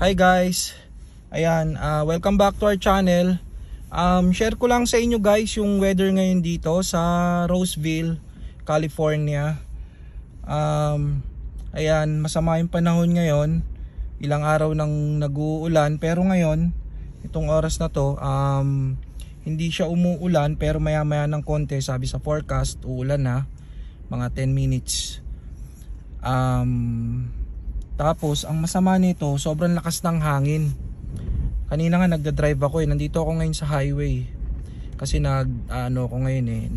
Hi guys, ayan, welcome back to our channel. Share ko lang sa inyo guys yung weather ngayon dito sa Roseville, California. Ayan, masama yung panahon ngayon. Ilang araw nang nag-uulan, pero ngayon itong oras na to hindi siya umuulan, pero maya maya ng konti, sabi sa forecast uulan na mga 10 minutes. Tapos ang masama nito, sobrang lakas ng hangin. Kanina nga nagda-drive ako nandito ako ngayon sa highway. Kasi ako ngayon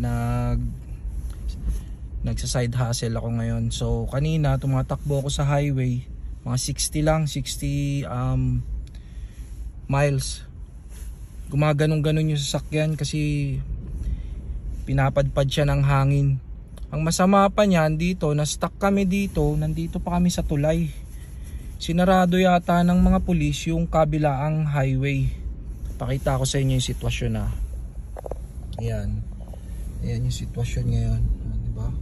nagsa-side hustle ako ngayon. So kanina tumatakbo ako sa highway, mga 60 lang, 60 miles. Gumaganong-ganon yung sasakyan kasi pinapadpad siya ng hangin. Ang masama pa niyan dito, na-stuck kami dito, nandito pa kami sa tulay. Sinarado yata ng mga pulis yung kabilaang highway. Pakita ko sa inyo yung sitwasyon na. Ayan. Ayan yung sitwasyon ngayon. Diba?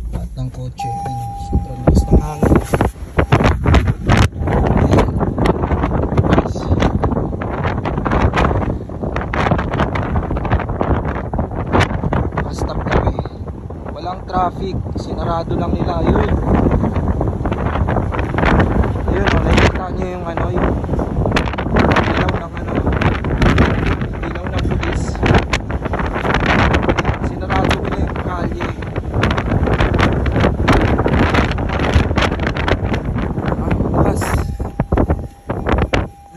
Lahat ng kotse. Sobrang lakas ng hangin. Nakastop kami. Walang traffic. Sinarado lang nila. Yun. Nyo yung yung ilaw ng pulis. Sinarado nila yung kalye.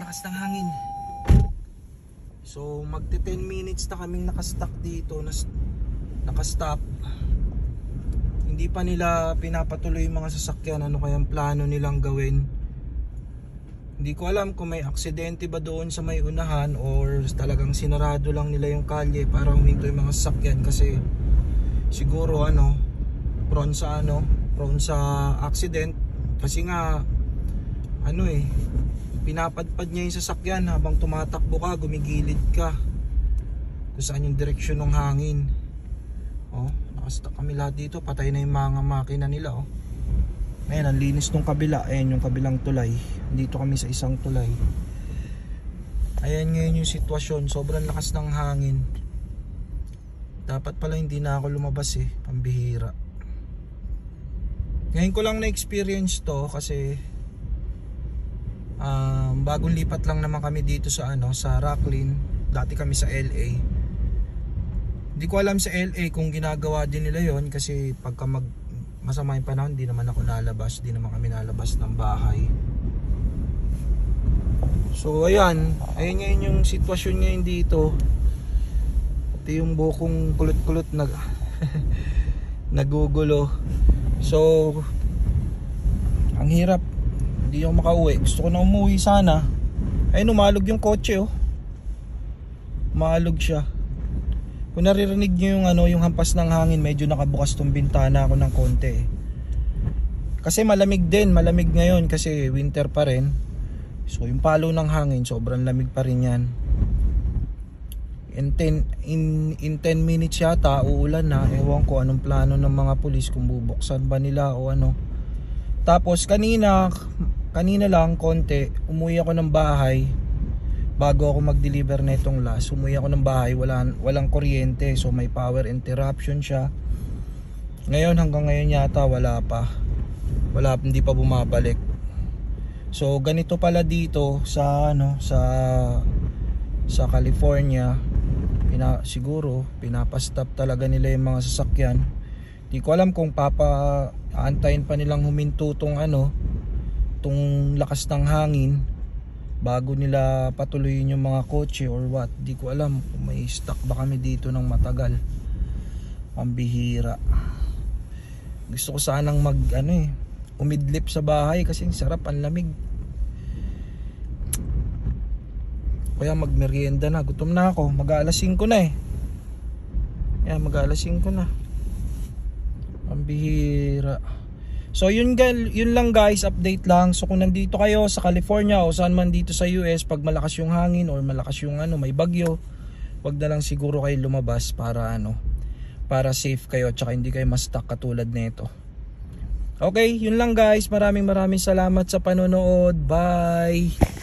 Lakas ng hangin. So magti 10 minutes na kaming nakastuck dito, nakastop. Hindi pa nila pinapatuloy yung mga sasakyan. Ano kayang plano nilang gawin? Hindi ko alam kung may aksidente ba doon sa may unahan or talagang sinarado lang nila yung kalye para huminto yung mga sasakyan, kasi siguro prone sa accident, kasi nga pinapadpad niya yung sasakyan habang tumatakbo ka, gumigilid ka kung saan yung direksyon ng hangin. Nakastuck kami lahat dito, patay na yung mga makina nila. Ayan, ang linis nung kabila. Ayan yung kabilang tulay. Dito kami sa isang tulay. Ayan ngayon yung sitwasyon. Sobrang lakas ng hangin. Dapat pala hindi na ako lumabas pambihira. Ngayon ko lang na-experience to kasi bagong lipat lang naman kami dito sa sa Rocklin. Dati kami sa LA. Hindi ko alam sa LA kung ginagawa din nila yon, kasi pagka masama yung panahon, di naman ako nalabas, di naman kami nalabas ng bahay. So ayan ngayon yung sitwasyon ngayon dito. Ito yung bukong kulot-kulot nagugulo. So ang hirap, hindi ako makauwi. Gusto ko na umuwi sana. Ayun, umalog yung kotse. Umalog siya. Kung naririnig nyo yung hampas ng hangin, medyo nakabukas tong bintana ako ng konti. Kasi malamig din, malamig ngayon kasi winter pa rin. So yung palo ng hangin, sobrang lamig pa rin yan. In 10 minutes yata, uulan na. Ewan ko anong plano ng mga pulis, kung bubuksan ba nila o ano. Tapos kanina lang konti, umuwi ako ng bahay. Bago ako mag-deliver na itong last, umuwi ako ng bahay, walang kuryente, so may power interruption siya. Ngayon, hanggang ngayon yata hindi pa bumabalik. So ganito pala dito sa sa California. Siguro pinapastop talaga nila yung mga sasakyan. Di ko alam kung aantayin pa nilang huminto tong lakas ng hangin bago nila patuloyin yung mga kotse or what. Di ko alam kung may stuck ba kami dito ng matagal. Pambihira. Gusto ko sanang umidlip sa bahay kasi sarap, ang lamig. Kaya magmerienda na, gutom na ako. Mag-aalas 5 na mag-aalas 5 na. Pambihira. So yun lang guys, update lang. So kung nandito kayo sa California o saan man dito sa US, pag malakas yung hangin or malakas yung may bagyo, wag na lang siguro kayo lumabas para para safe kayo, tsaka hindi kayo ma-stuck katulad nito. Okay, yun lang guys. Maraming salamat sa panonood. Bye.